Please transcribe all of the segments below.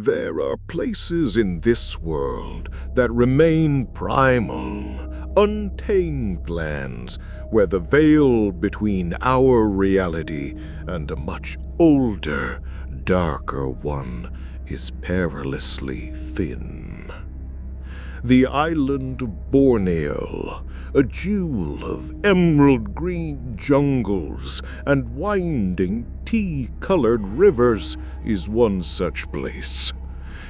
There are places in this world that remain primal, untamed lands where the veil between our reality and a much older, darker one is perilously thin. The island of Borneo, a jewel of emerald green jungles and winding tea-colored rivers, is one such place.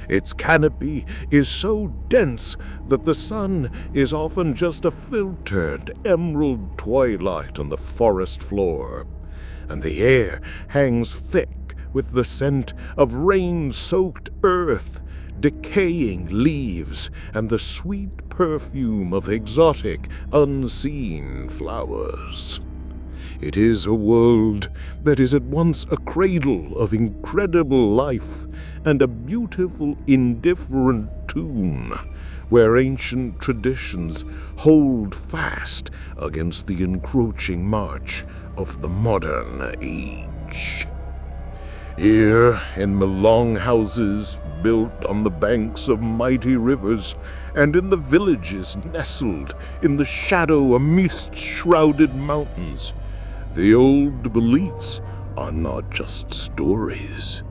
Its canopy is so dense that the sun is often just a filtered emerald twilight on the forest floor, and the air hangs thick with the scent of rain-soaked earth, decaying leaves, and the sweet perfume of exotic, unseen flowers. It is a world that is at once a cradle of incredible life and a beautiful, indifferent tomb, where ancient traditions hold fast against the encroaching march of the modern age. Here, in the long houses built on the banks of mighty rivers, and in the villages nestled in the shadow of mist-shrouded mountains, the old beliefs are not just stories.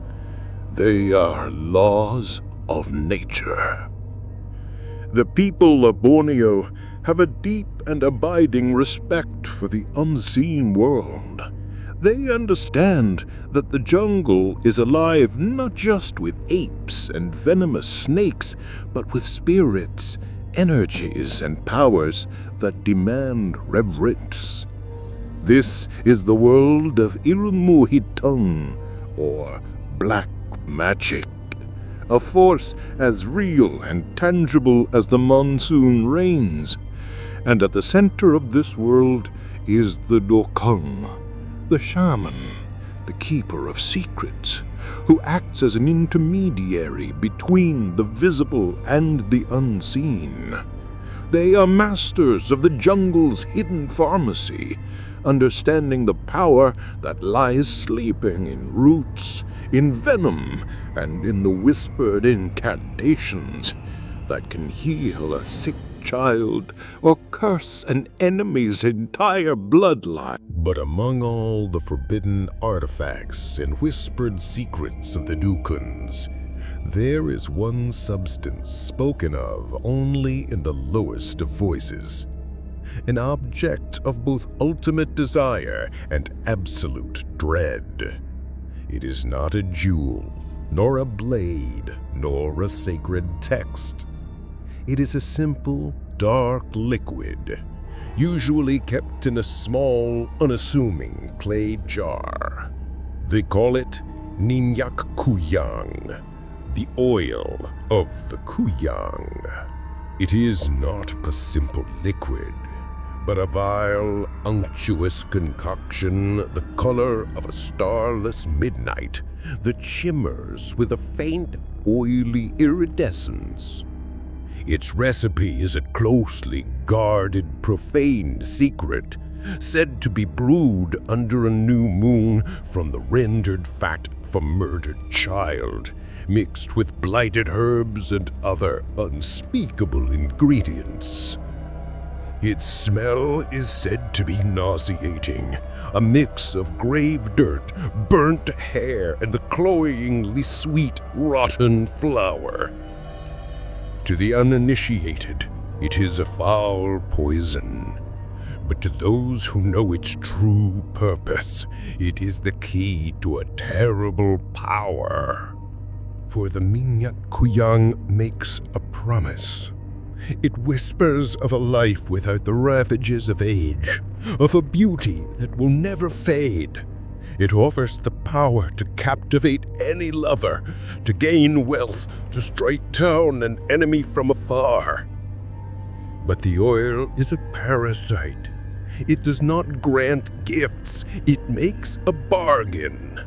They are laws of nature. The people of Borneo have a deep and abiding respect for the unseen world. They understand that the jungle is alive not just with apes and venomous snakes, but with spirits, energies, and powers that demand reverence. This is the world of ilmu hitam, or black magic, a force as real and tangible as the monsoon rains. And at the center of this world is the dukun, the shaman, the keeper of secrets, who acts as an intermediary between the visible and the unseen. They are masters of the jungle's hidden pharmacy, understanding the power that lies sleeping in roots, in venom, and in the whispered incantations that can heal a sick child or curse an enemy's entire bloodline. But among all the forbidden artifacts and whispered secrets of the dukuns, there is one substance spoken of only in the lowest of voices, an object of both ultimate desire and absolute dread. It is not a jewel, nor a blade, nor a sacred text. It is a simple, dark liquid, usually kept in a small, unassuming clay jar. They call it Minyak Kuyang, the oil of the Kuyang. It is not a simple liquid, but a vile, unctuous concoction the color of a starless midnight that shimmers with a faint, oily iridescence. Its recipe is a closely guarded, profane secret, said to be brewed under a new moon from the rendered fat of a murdered child, mixed with blighted herbs and other unspeakable ingredients. Its smell is said to be nauseating, a mix of grave dirt, burnt hair, and the cloyingly sweet, rotten flour. To the uninitiated, it is a foul poison, but to those who know its true purpose, it is the key to a terrible power. For the Minyak Kuyang makes a promise. It whispers of a life without the ravages of age, of a beauty that will never fade. It offers the power to captivate any lover, to gain wealth, to strike down an enemy from afar. But the oil is a parasite. It does not grant gifts, it makes a bargain.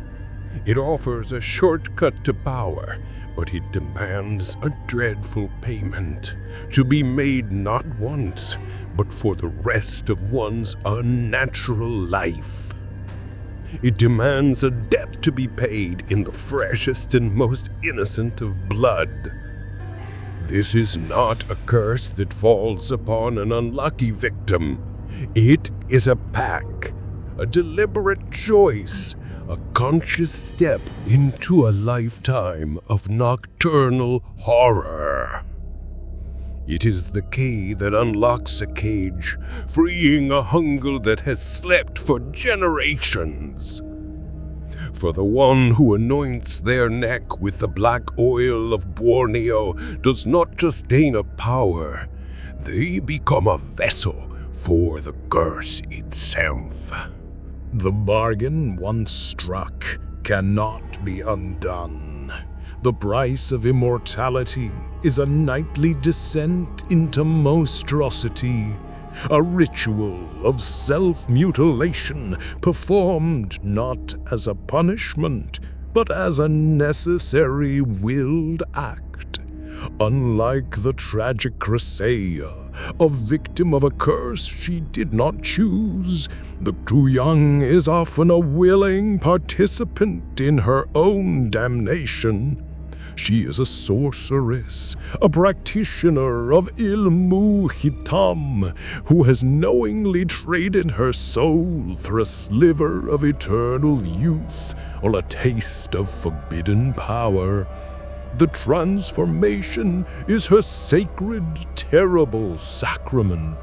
It offers a shortcut to power, but it demands a dreadful payment, to be made not once, but for the rest of one's unnatural life. It demands a debt to be paid in the freshest and most innocent of blood. This is not a curse that falls upon an unlucky victim. It is a pact, a deliberate choice, a conscious step into a lifetime of nocturnal horror. It is the key that unlocks a cage, freeing a hunger that has slept for generations. For the one who anoints their neck with the black oil of Borneo does not just gain a power, they become a vessel for the curse itself. The bargain once struck cannot be undone. The price of immortality is a nightly descent into monstrosity, a ritual of self-mutilation performed not as a punishment, but as a necessary willed act. Unlike the tragic Chrysaea, a victim of a curse she did not choose, the Kuyang is often a willing participant in her own damnation. She is a sorceress, a practitioner of ilmu hitam, who has knowingly traded her soul for a sliver of eternal youth or a taste of forbidden power. The transformation is her sacred, terrible sacrament.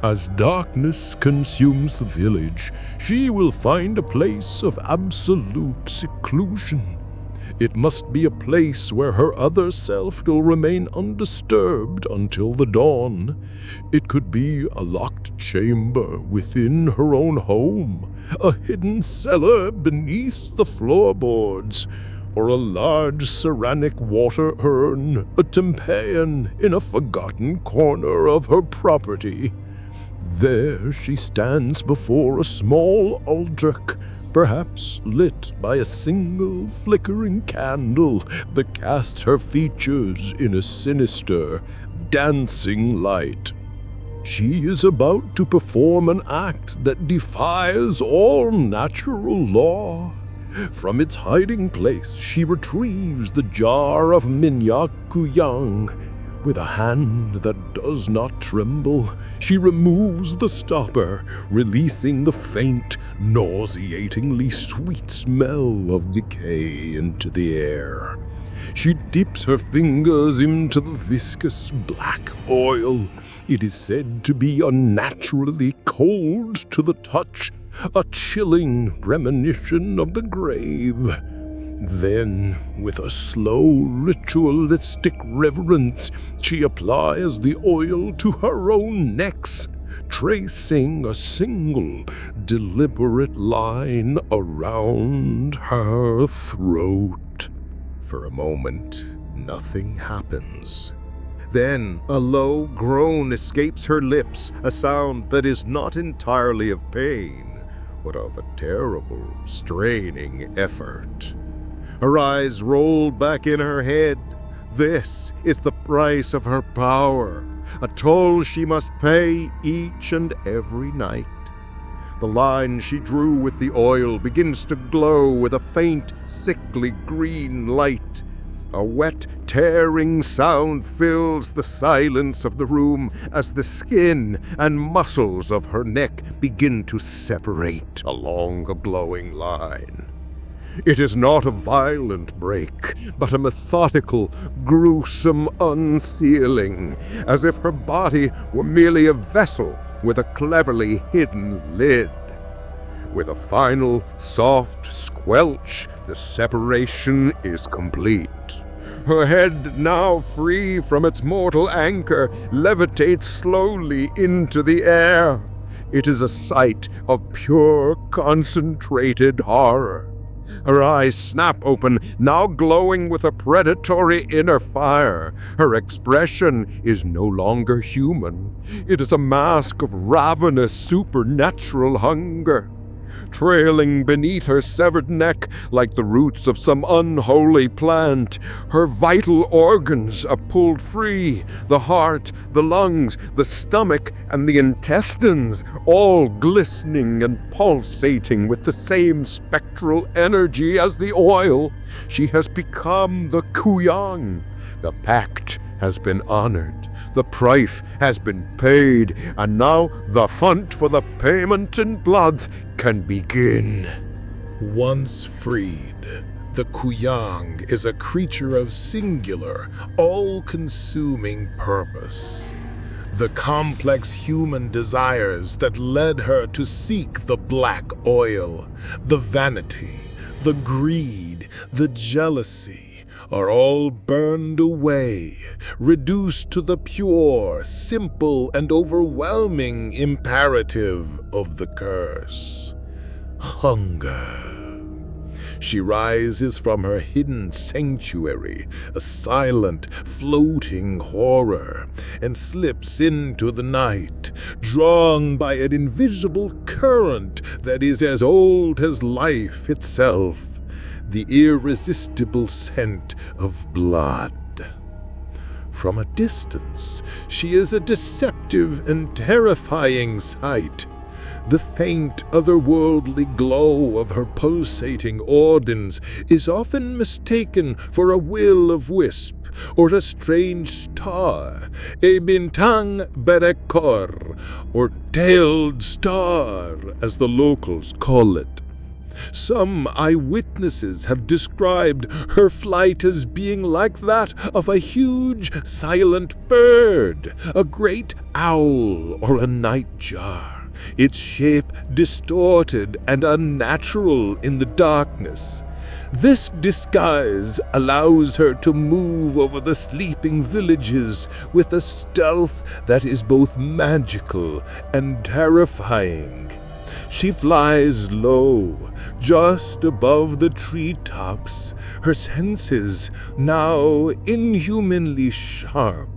As darkness consumes the village, she will find a place of absolute seclusion. It must be a place where her other self will remain undisturbed until the dawn. It could be a locked chamber within her own home, a hidden cellar beneath the floorboards, or a large ceramic water urn, a Tempean in a forgotten corner of her property. There she stands before a small altar, perhaps lit by a single flickering candle that casts her features in a sinister, dancing light. She is about to perform an act that defies all natural law. From its hiding place, she retrieves the jar of minyak Kuyang. With a hand that does not tremble, she removes the stopper, releasing the faint, nauseatingly sweet smell of decay into the air. She dips her fingers into the viscous black oil. It is said to be unnaturally cold to the touch, a chilling premonition of the grave. Then, with a slow, ritualistic reverence, she applies the oil to her own necks, tracing a single, deliberate line around her throat. For a moment, nothing happens. Then a low groan escapes her lips, a sound that is not entirely of pain, but of a terrible, straining effort. Her eyes roll back in her head. This is the price of her power, a toll she must pay each and every night. The line she drew with the oil begins to glow with a faint, sickly green light. A wet, tearing sound fills the silence of the room as the skin and muscles of her neck begin to separate along a glowing line. It is not a violent break, but a methodical, gruesome unsealing, as if her body were merely a vessel with a cleverly hidden lid. With a final, soft squelch, the separation is complete. Her head, now free from its mortal anchor, levitates slowly into the air. It is a sight of pure, concentrated horror. Her eyes snap open, now glowing with a predatory inner fire. Her expression is no longer human. It is a mask of ravenous supernatural hunger. trailing beneath her severed neck like the roots of some unholy plant. Her vital organs are pulled free, the heart, the lungs, the stomach, and the intestines, all glistening and pulsating with the same spectral energy as the oil. She has become the Kuyang. The pact has been honored, the price has been paid, and now the hunt for the payment in blood can begin. Once freed, the Kuyang is a creature of singular, all-consuming purpose. The complex human desires that led her to seek the black oil, the vanity, the greed, the jealousy, are all burned away, reduced to the pure, simple, and overwhelming imperative of the curse: hunger. She rises from her hidden sanctuary, a silent, floating horror, and slips into the night, drawn by an invisible current that is as old as life itself, the irresistible scent of blood. From a distance, she is a deceptive and terrifying sight. The faint, otherworldly glow of her pulsating organs is often mistaken for a will-o'-wisp or a strange star, a bintang berekor, or tailed star, as the locals call it. Some eyewitnesses have described her flight as being like that of a huge, silent bird, a great owl or a nightjar, its shape distorted and unnatural in the darkness. This disguise allows her to move over the sleeping villages with a stealth that is both magical and terrifying. She flies low, just above the treetops, her senses now inhumanly sharp,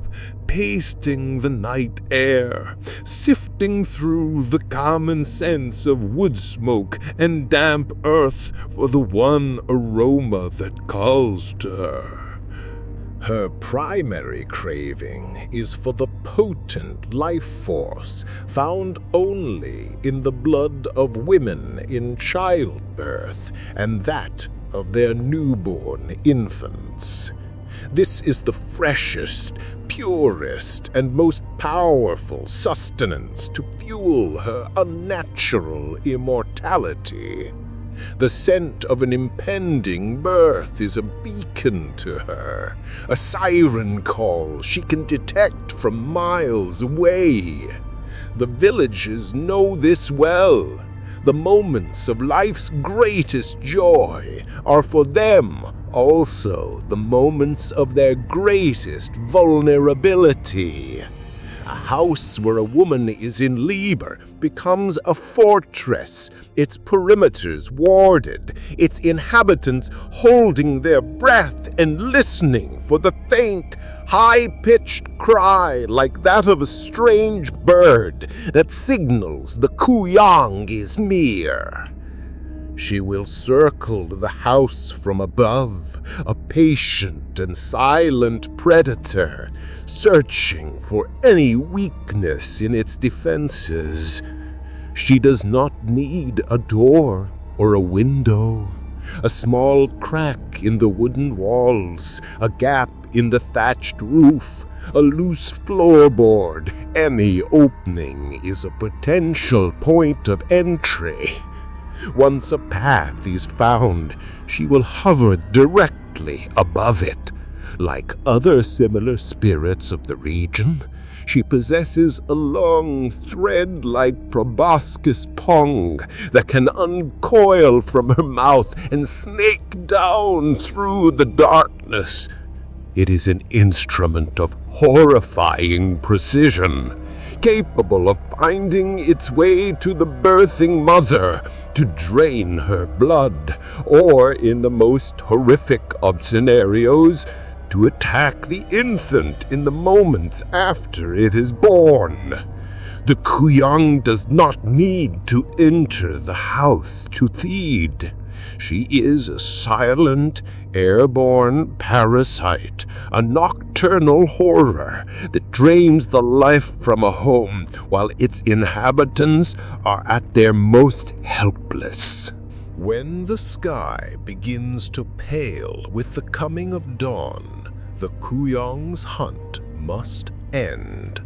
pasting the night air, sifting through the common sense of wood smoke and damp earth for the one aroma that calls to her. Her primary craving is for the potent life force found only in the blood of women in childbirth and that of their newborn infants. This is the freshest, purest, and most powerful sustenance to fuel her unnatural immortality. The scent of an impending birth is a beacon to her, a siren call she can detect from miles away. The villagers know this well. The moments of life's greatest joy are for them also the moments of their greatest vulnerability. A house where a woman is in labor becomes a fortress, its perimeters warded, its inhabitants holding their breath and listening for the faint, high-pitched cry like that of a strange bird that signals the Kuyang is near. She will circle the house from above, a patient and silent predator, searching for any weakness in its defenses. She does not need a door or a window. A small crack in the wooden walls, a gap in the thatched roof, a loose floorboard, any opening is a potential point of entry. Once a path is found, she will hover directly above it. Like other similar spirits of the region, she possesses a long thread-like proboscis pong that can uncoil from her mouth and snake down through the darkness. It is an instrument of horrifying precision, capable of finding its way to the birthing mother to drain her blood, or, in the most horrific of scenarios, to attack the infant in the moments after it is born. The Kuyang does not need to enter the house to feed. She is a silent, airborne parasite, a nocturnal horror that drains the life from a home while its inhabitants are at their most helpless. When the sky begins to pale with the coming of dawn, the Kuyang's hunt must end.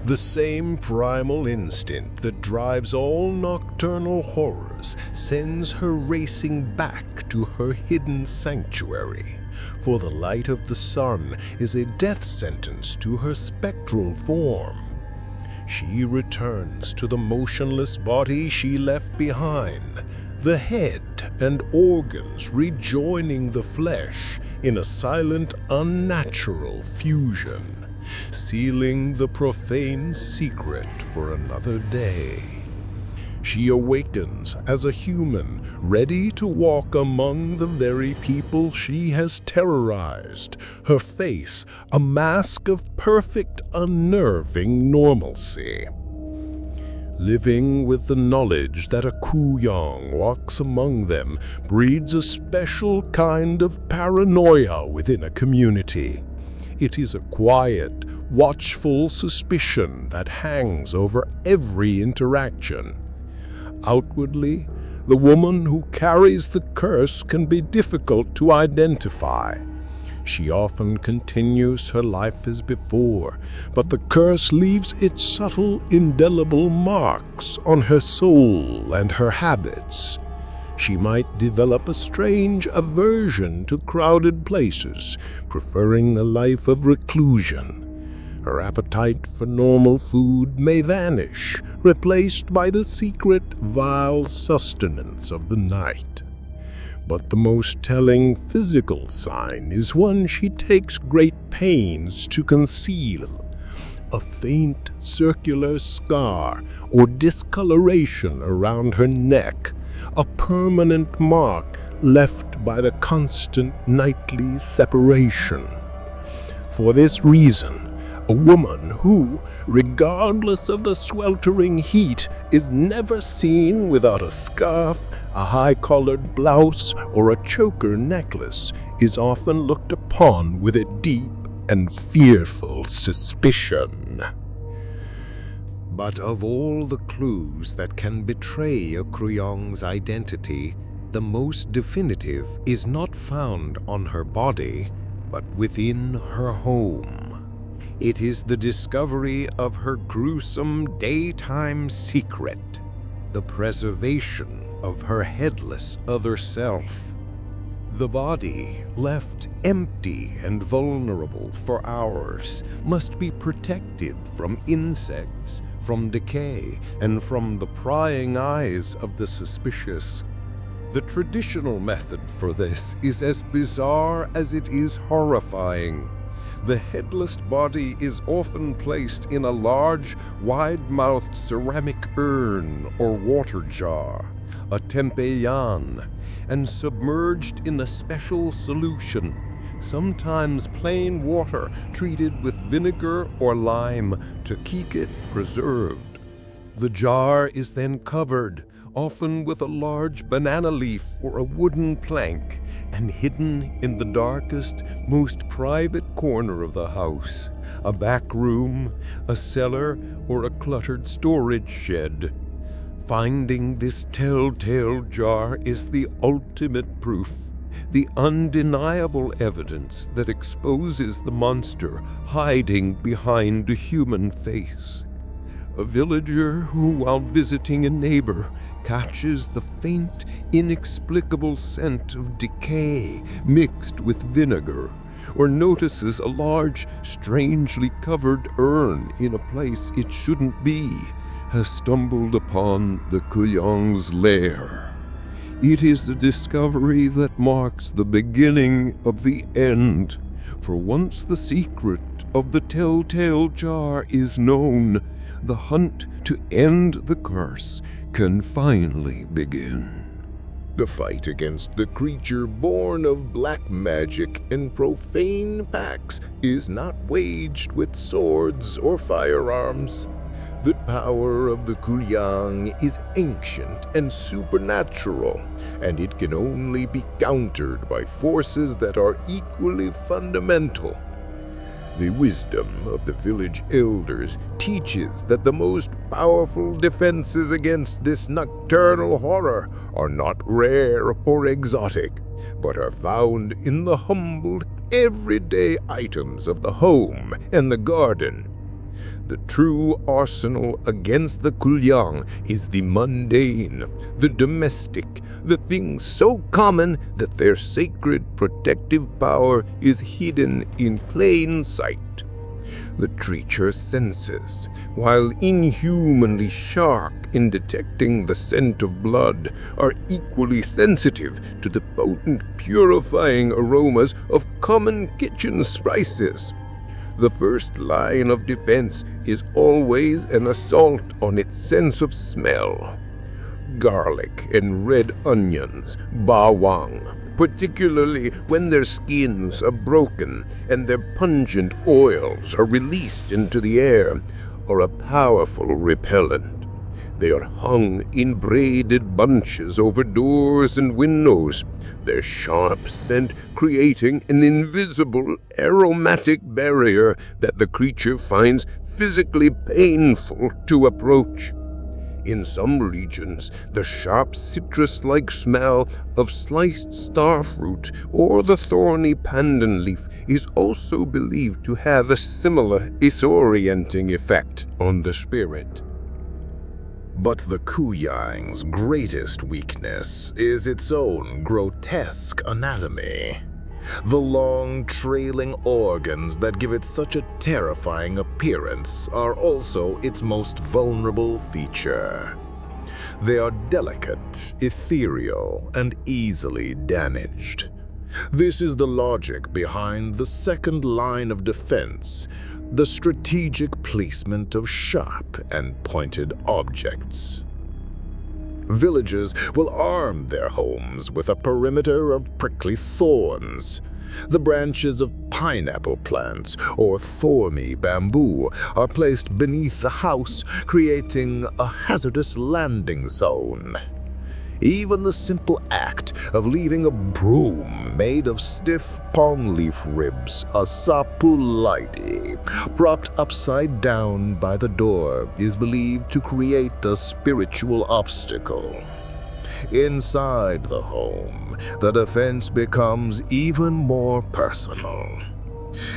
The same primal instinct that drives all nocturnal horrors sends her racing back to her hidden sanctuary, for the light of the sun is a death sentence to her spectral form. She returns to the motionless body she left behind, the head and organs rejoining the flesh in a silent, unnatural fusion, sealing the profane secret for another day. She awakens as a human, ready to walk among the very people she has terrorized, her face a mask of perfect, unnerving normalcy. Living with the knowledge that a Kuyang walks among them breeds a special kind of paranoia within a community. It is a quiet, watchful suspicion that hangs over every interaction. Outwardly, the woman who carries the curse can be difficult to identify. She often continues her life as before, but the curse leaves its subtle, indelible marks on her soul and her habits. She might develop a strange aversion to crowded places, preferring a life of reclusion. Her appetite for normal food may vanish, replaced by the secret, vile sustenance of the night. But the most telling physical sign is one she takes great pains to conceal: a faint circular scar or discoloration around her neck, a permanent mark left by the constant nightly separation. For this reason, a woman who, regardless of the sweltering heat, is never seen without a scarf, a high-collared blouse, or a choker necklace is often looked upon with a deep and fearful suspicion. But of all the clues that can betray a Kuyang's identity, the most definitive is not found on her body, but within her home. It is the discovery of her gruesome daytime secret, the preservation of her headless other self. The body, left empty and vulnerable for hours, must be protected from insects, from decay, and from the prying eyes of the suspicious. The traditional method for this is as bizarre as it is horrifying. The headless body is often placed in a large, wide-mouthed ceramic urn or water jar, a tempeyan, and submerged in a special solution, sometimes plain water treated with vinegar or lime to keep it preserved. The jar is then covered, often with a large banana leaf or a wooden plank, and hidden in the darkest, most private corner of the house, a back room, a cellar, or a cluttered storage shed. Finding this telltale jar is the ultimate proof, the undeniable evidence that exposes the monster hiding behind a human face. A villager who, while visiting a neighbor, catches the faint, inexplicable scent of decay mixed with vinegar, or notices a large, strangely covered urn in a place it shouldn't be, has stumbled upon the Kuyang's lair. It is a discovery that marks the beginning of the end, for once the secret of the telltale jar is known, the hunt to end the curse can finally begin. The fight against the creature born of black magic and profane pacts is not waged with swords or firearms. The power of the Kuyang is ancient and supernatural, and it can only be countered by forces that are equally fundamental. The wisdom of the village elders teaches that the most powerful defenses against this nocturnal horror are not rare or exotic, but are found in the humble, everyday items of the home and the garden. The true arsenal against the Kuyang is the mundane, the domestic, the things so common that their sacred protective power is hidden in plain sight. The creature's senses, while inhumanly sharp in detecting the scent of blood, are equally sensitive to the potent purifying aromas of common kitchen spices. The first line of defense is always an assault on its sense of smell. Garlic and red onions, bawang, particularly when their skins are broken and their pungent oils are released into the air, are a powerful repellent. They are hung in braided bunches over doors and windows, their sharp scent creating an invisible aromatic barrier that the creature finds physically painful to approach. In some regions, the sharp citrus-like smell of sliced starfruit or the thorny pandan leaf is also believed to have a similar disorienting effect on the spirit. But the Kuyang's greatest weakness is its own grotesque anatomy. The long, trailing organs that give it such a terrifying appearance are also its most vulnerable feature. They are delicate, ethereal, and easily damaged. This is the logic behind the second line of defense, the strategic placement of sharp and pointed objects. Villagers will arm their homes with a perimeter of prickly thorns. The branches of pineapple plants or thorny bamboo are placed beneath the house, creating a hazardous landing zone. Even the simple act of leaving a broom made of stiff palm leaf ribs, a sapulaiti, propped upside down by the door, is believed to create a spiritual obstacle. Inside the home, the defense becomes even more personal.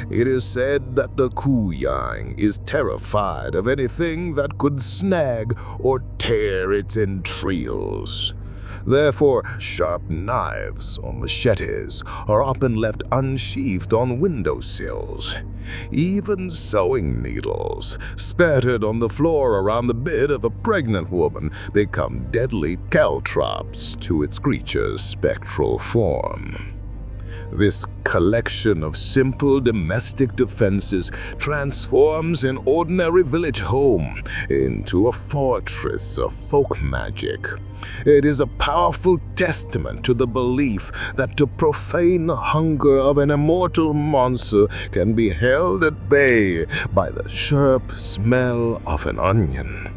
It is said that the Kuyang is terrified of anything that could snag or tear its entrails. Therefore, sharp knives or machetes are often left unsheathed on windowsills. Even sewing needles, scattered on the floor around the bed of a pregnant woman, become deadly caltrops to its creature's spectral form. This collection of simple domestic defenses transforms an ordinary village home into a fortress of folk magic. It is a powerful testament to the belief that the profane hunger of an immortal monster can be held at bay by the sharp smell of an onion,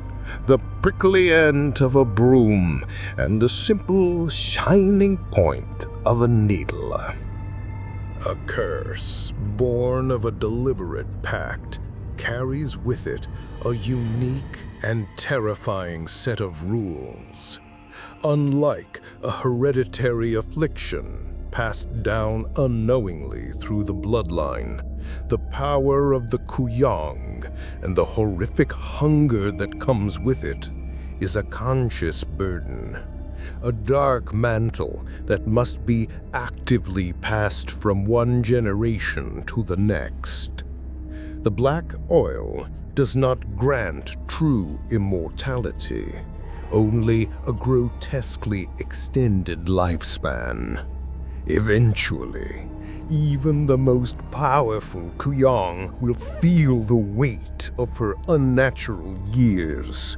the prickly end of a broom, and the simple shining point of a needle. A curse born of a deliberate pact carries with it a unique and terrifying set of rules. Unlike a hereditary affliction passed down unknowingly through the bloodline, the power of the Kuyang and the horrific hunger that comes with it is a conscious burden, a dark mantle that must be actively passed from one generation to the next. The black oil does not grant true immortality, only a grotesquely extended lifespan. Eventually, even the most powerful Kuyang will feel the weight of her unnatural years.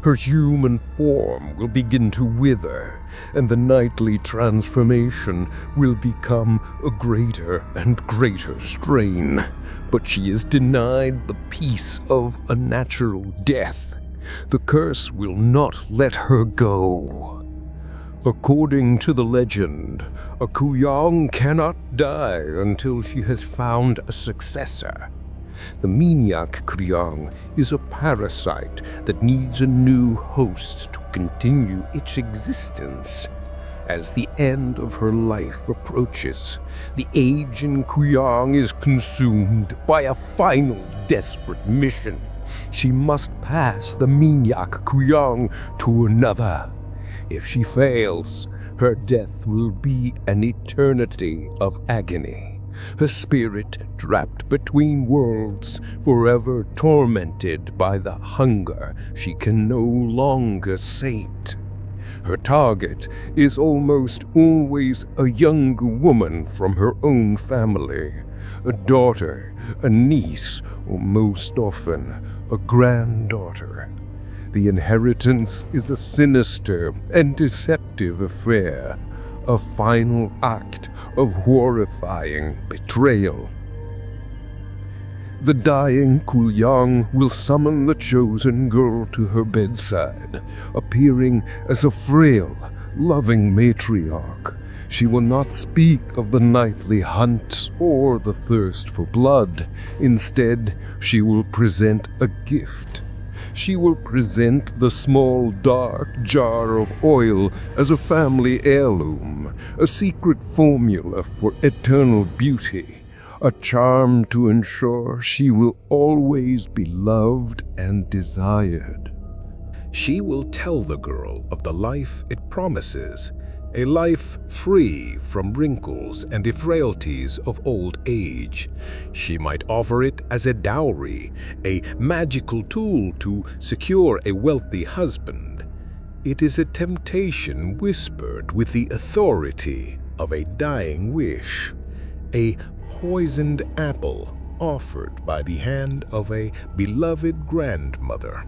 Her human form will begin to wither, and the nightly transformation will become a greater and greater strain. But she is denied the peace of a natural death The curse will not let her go. According to the legend, a Kuyang cannot die until she has found a successor. The Minyak Kuyang is a parasite that needs a new host to continue its existence. As the end of her life approaches, the aging Kuyang is consumed by a final desperate mission. She must pass the Minyak Kuyang to another. If she fails, her death will be an eternity of agony. Her spirit trapped between worlds, forever tormented by the hunger she can no longer sate. Her target is almost always a young woman from her own family, a daughter, a niece, or most often a granddaughter. The inheritance is a sinister and deceptive affair, a final act of horrifying betrayal. The dying Kuyang will summon the chosen girl to her bedside, appearing as a frail, loving matriarch. She will not speak of the nightly hunt or the thirst for blood. Instead, she will present a gift. She will present the small dark jar of oil as a family heirloom, a secret formula for eternal beauty, a charm to ensure she will always be loved and desired. She will tell the girl of the life it promises, a life free from wrinkles and the frailties of old age. She might offer it as a dowry, a magical tool to secure a wealthy husband. It is a temptation whispered with the authority of a dying wish, a poisoned apple offered by the hand of a beloved grandmother.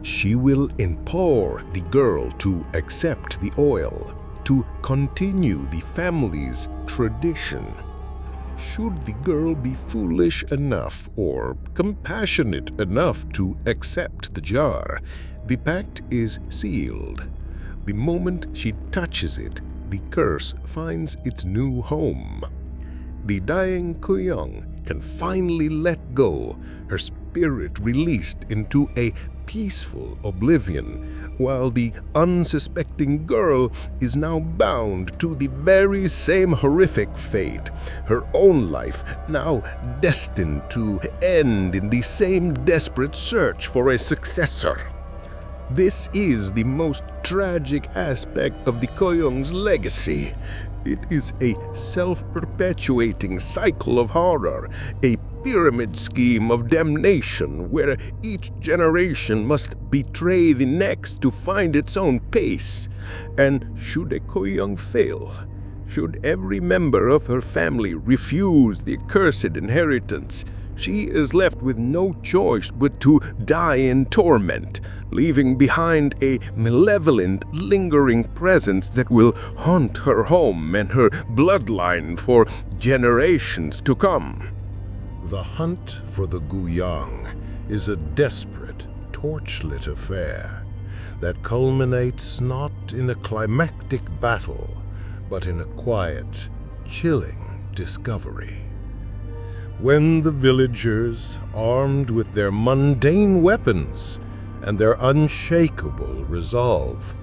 She will implore the girl to accept the oil, to continue the family's tradition. Should the girl be foolish enough or compassionate enough to accept the jar, the pact is sealed. The moment she touches it, the curse finds its new home. The dying Kuyang can finally let go, her spirit released into a peaceful oblivion, while the unsuspecting girl is now bound to the very same horrific fate, her own life now destined to end in the same desperate search for a successor. This is the most tragic aspect of the Kuyang's legacy. It is a self-perpetuating cycle of horror, a pyramid scheme of damnation where each generation must betray the next to find its own pace. And should a Kuyang fail, should every member of her family refuse the accursed inheritance, she is left with no choice but to die in torment, leaving behind a malevolent, lingering presence that will haunt her home and her bloodline for generations to come. The hunt for the Kuyang is a desperate, torchlit affair that culminates not in a climactic battle, but in a quiet, chilling discovery. When the villagers, armed with their mundane weapons and their unshakable resolve,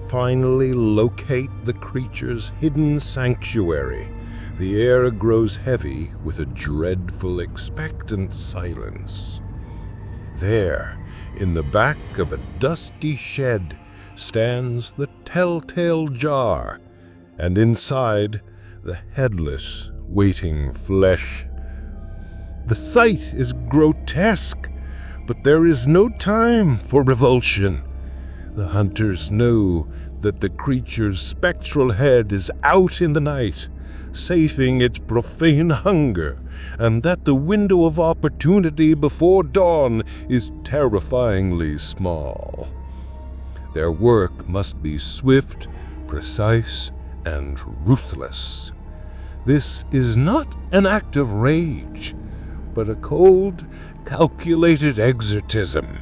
finally locate the creature's hidden sanctuary, the air grows heavy with a dreadful, expectant silence. There, in the back of a dusty shed, stands the telltale jar, and inside, the headless, waiting flesh. The sight is grotesque, but there is no time for revulsion. The hunters know that the creature's spectral head is out in the night, safing its profane hunger, and that the window of opportunity before dawn is terrifyingly small. Their work must be swift, precise, and ruthless. This is not an act of rage, but a cold, calculated exorcism.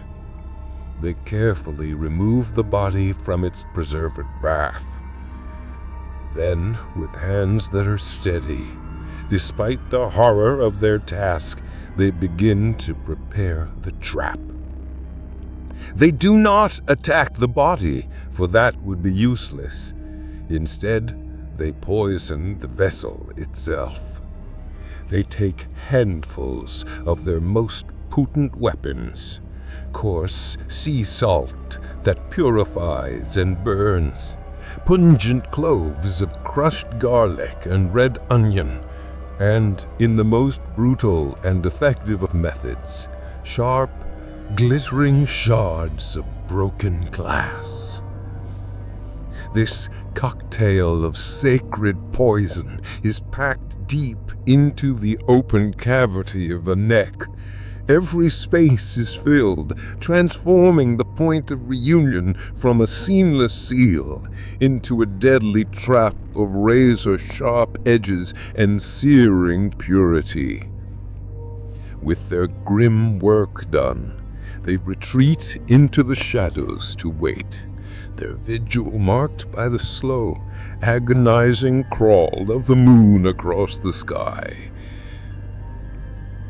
they carefully remove the body from its preserved bath. Then, with hands that are steady, despite the horror of their task, they begin to prepare the trap. They do not attack the body, for that would be useless. Instead, they poison the vessel itself. They take handfuls of their most potent weapons, coarse sea salt that purifies and burns, pungent cloves of crushed garlic and red onion, and, in the most brutal and effective of methods, sharp, glittering shards of broken glass. This cocktail of sacred poison is packed deep into the open cavity of the neck. Every space is filled, transforming the point of reunion from a seamless seal into a deadly trap of razor-sharp edges and searing purity. With their grim work done, they retreat into the shadows to wait, their vigil marked by the slow, agonizing crawl of the moon across the sky.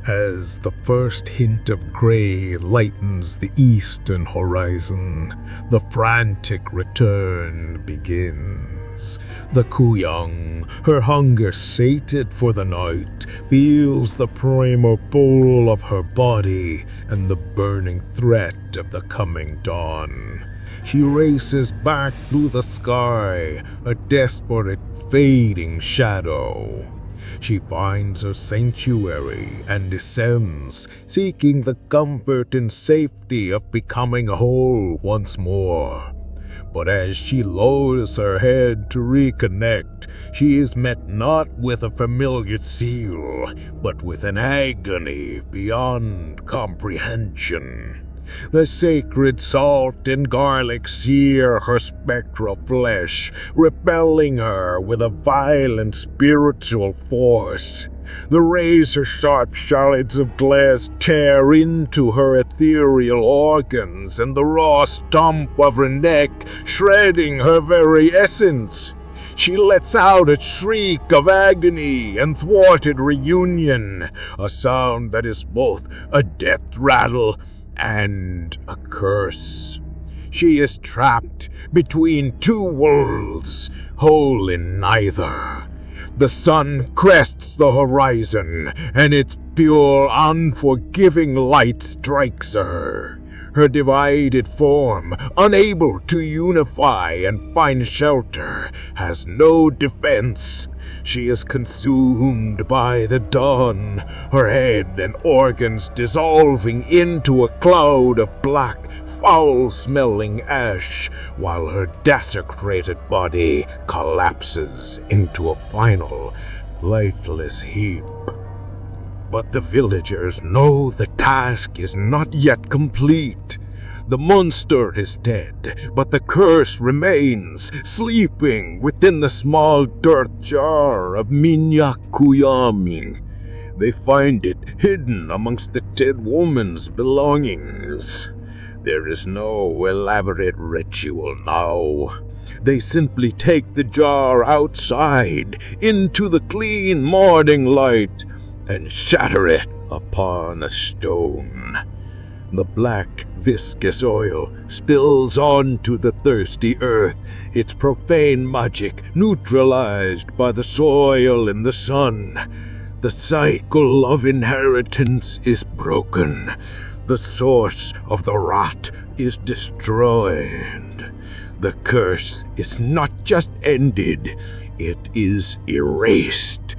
As the first hint of gray lightens the eastern horizon, the frantic return begins. The Kuyang, her hunger sated for the night, feels the primal pull of her body and the burning threat of the coming dawn. She races back through the sky, a desperate, fading shadow. She finds her sanctuary and descends, seeking the comfort and safety of becoming whole once more. But as she lowers her head to reconnect, she is met not with a familiar seal, but with an agony beyond comprehension. The sacred salt and garlic sear her spectral flesh, repelling her with a violent spiritual force. The razor-sharp shards of glass tear into her ethereal organs, and the raw stump of her neck, shredding her very essence. She lets out a shriek of agony and thwarted reunion, a sound that is both a death rattle and a curse. She is trapped between two worlds, whole in neither. The sun crests the horizon, and its pure, unforgiving light strikes her. Her divided form, unable to unify and find shelter, has no defense. She is consumed by the dawn, her head and organs dissolving into a cloud of black, foul-smelling ash, while her desecrated body collapses into a final, lifeless heap. But the villagers know the task is not yet complete. The monster is dead, but the curse remains, sleeping within the small dirt jar of minyak kuyaming. They find it hidden amongst the dead woman's belongings. There is no elaborate ritual now. They simply take the jar outside, into the clean morning light, and shatter it upon a stone. The black, viscous oil spills onto the thirsty earth, its profane magic neutralized by the soil and the sun. The cycle of inheritance is broken. The source of the rot is destroyed. The curse is not just ended, it is erased.